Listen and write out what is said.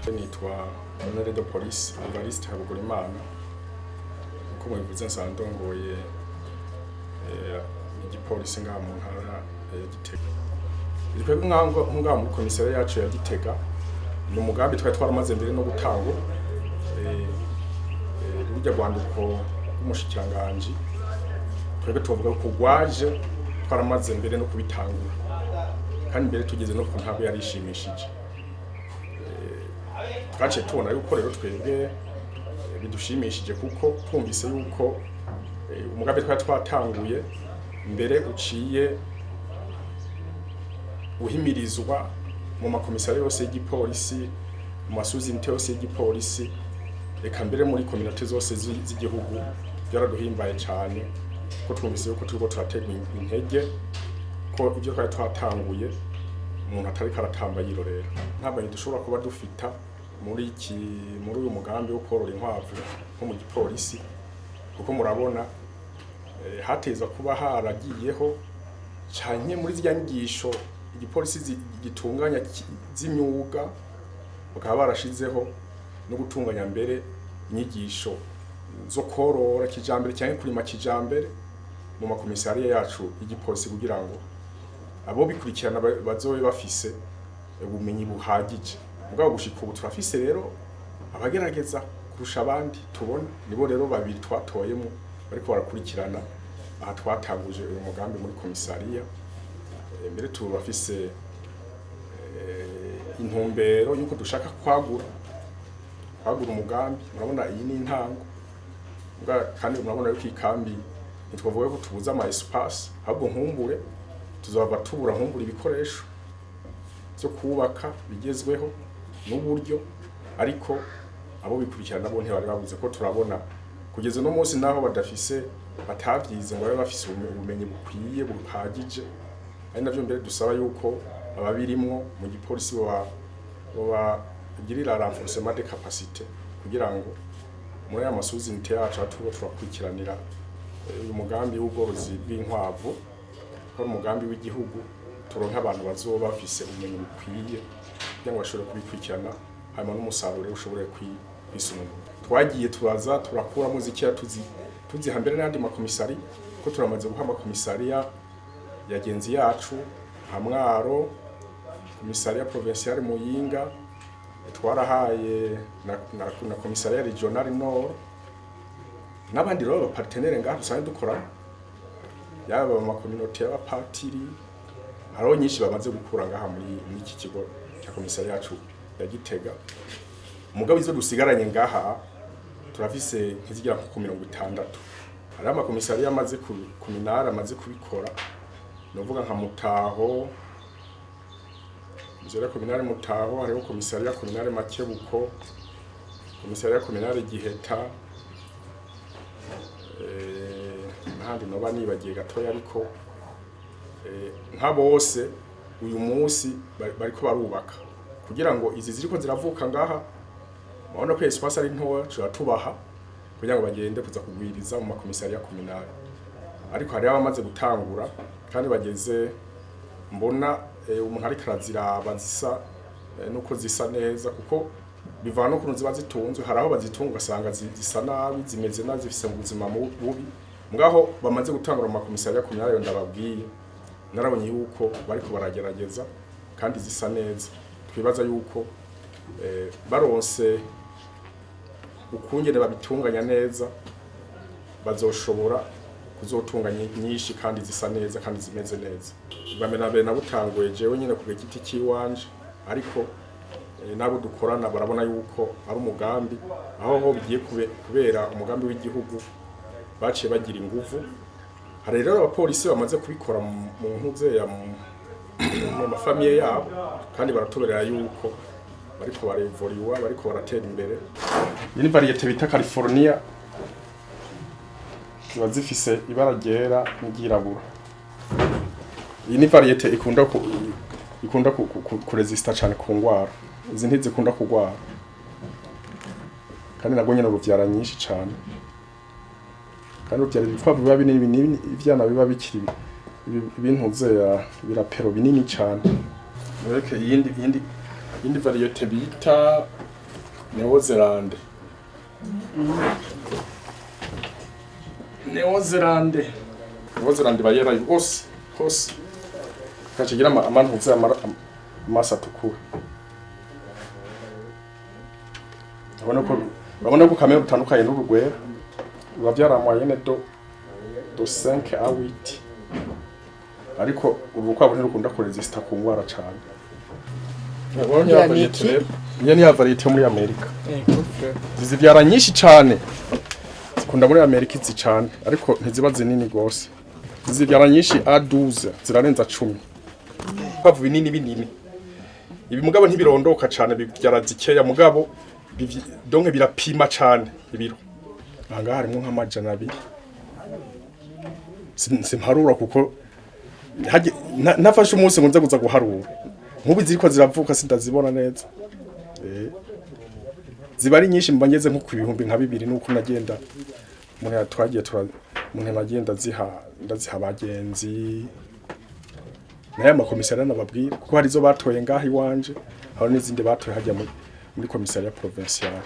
nitwa Honoré de Police Evariste Habugurimana uko mubivuze nsandongoye igipolisi ngaha mu ntara ya Gitega. Twebwe ngaha muri Commissariat yacu ya Gitega ni umugambi twari twaramaze mbere no gutanga urujya rwandiko rw'umushikiranganji. Twebwe tuvuga ko gwaje twaramaze mbere no kubitangura kandi mbere tugeze no ku ntabo yarishimishije. Twaciye tubona yuko rero twebwe bidushimishije kuko twumvise yuko umugambi twari twatanguye mbere uciye uhimirizwa mu makomisariya yose y'igipolisi, mu masuzinte yose y'igipolisi, reka mbere muri kominate zose z'igihugu. Byaraduhimbaye cyane ko twumvise yuko turiko turatega intege ko ibyo twari twatanguye umuntu atari karatamba yirorera. Ntabwo dushobora kuba dufita muri uyu mugambi wo kworora inkwavu nko mu gipolisi, kuko murabona hateza kuba haragiyeho cyane muri zya nyigisho igipolisi gitunganya z'imyuga, bakaba barashizeho no gutunganya mbere inyigisho zo korora kijambere cyane kurima kijambere mu makomisariya yacu y'igipolisi, kugira ngo abo bikurikirana bazobe bafise ubumenyi buhagije. Mugabo gushika ubu turafise rero abagerageza kurusha abandi tubona, nibo rero babiri twatoyemo bariko barakurikirana aha twatanguje uyu mugambi muri komisariya. Mbere turafise intumbero yuko dushaka kwagura umugambi. Murabona iyi ni intango, kandi murabona yuko ikambi ntitwavuga ko tubuza ama espace, ahubwo nkumbure tuzaba tubura ibikoresho byo kubaka bigezweho n'uburyo, ariko abo bikurikirana nabo ntibari babuze ko turabona kugeza no munsi naho badafise batavyize ngo babe bafise ubumenyi bukwiye buhagije. Ari navyo mbere dusaba yuko ababirimwo mu gipolisi bagirira renforcement de capacité kugira ngo muri aya masuzinte yacu turakurikiranira uyu mugambi w'ubworozi bw'inkwavu, ko umugambi w'igihugu turonka abantu bazoba bafise ubumenyi bukwiye kugira ngo bashobore kubikurikirana hanyuma n'umusaruro ushobore kwisununura. Twagiye turaza turakuramo zikiya tuziha mbere n'andi makomisari, ko turamaze guha amakomisariya yagenzi yacu Hamwaro, komisariya provinciale Muyinga, twarahaye na komisariya regional Nord, n'abandi rero partenaire ngaha dusanzwe dukora yaba mu makominote y'abapatiri. Hariho nyinshi bamaze gukura ngaha muri iki kigo cya komisariya yacu ya Gitega. Mugabo izo dusigaranye ngaha turafise nk'izigira ku 60. Hari amakomisariya amaze ku minara amaze kubikora, novuga nka Mutaho, Nzera kominare Mutaho, hariho komisariya kominare Makebuko, komisariya kominare Giheta, n'ahandi noba nibagiye gatoya, ariko nka bose uyu munsi bariko barubaka kugira ngo izi ziriko ziravuka ngaha. Mabona ko espace ari ntoya tubaha kugira ngo bagende kuza kugwiriza mu makomisariya kominare, ariko hari abamaze gutangura kandi bageze mbona umuntu ari karaziraba zisa nuko zisa neza, kuko bivana no kuntu ziba zitunzwe. Hari aho bazitunga ugasanga zisa nabi, zimeze nabi, zifise ubuzima bubi. Ngaho bamaze gutangura mu makomisariya kominare, ndababwiye narabonye yuko bariko baragerageza kandi zisa neza. Twibaza yuko baronse ukungene babitunganya neza bazoshobora kuzotunganya nyinshi kandi zisa neza kandi zimeze neza. Bamena mbere nabutanguye jewe nyine ku giti kiwanje, ariko nabo dukorana barabona yuko ari umugambi aho bigiye kubera umugambi w'igihugu. Baciye bagira inguvu. Hari rero abapolisi bamaze kubikora mu ntuze ya mu mafamiye yabo, kandi baratoberera yuko bariko barevoriwa, bariko baratera imbere. Iyi ni variete bita California, ziba zifise ibara ryera n'iryirabura. Iyi ni variete ikunda kuresista cyane ku ngwara. Izi ntizikunda kugwara, kandi nabwo nyene uruvyara nyinshi cyane, kandi uruvyara ibikwavu biba binini, ivyana biba bikiri ibintuze birapero binini cyane. Mureke iyindi variete bita Neozerande. Neozerande. Neozerande bayera hose. Kachigira amantu uza amasa tukura. Urabona ko kamera utandukanye n'urugwera. Ubavyara moyenne do 5 à 8. Ariko urukwavu ntirukunda kuresista ku ngwara cyane. Wabonye variete yani ya variete muri Amerika. Zivyara nyinshi cyane. Zikunda muri Amerika izi cyane ariko ntiziba zinini gose. Zivyara nyinshi A12 zirarenza 10. Kwavu binini. Ibi mugabo ntibirondoka cyane bivyara zikeya mugabo donke birapima cyane ibiro. Aha harimo nk'amajana 2. Simharura kuko nafashe umunsi ngo nze kuza guharura. Nkubu ziriko ziravuka sindazibona neza. Ziba ari nyinshi mbangeze nko ku bihumbi nka 2 nuko nagenda muri twagiye umuntu nagenda ndaziha abagenzi. Naye amakomisariat nababwira kuko hari zo batoye ngaho iwanje, aho n'izindi batoye hajya muri commissariat provincial.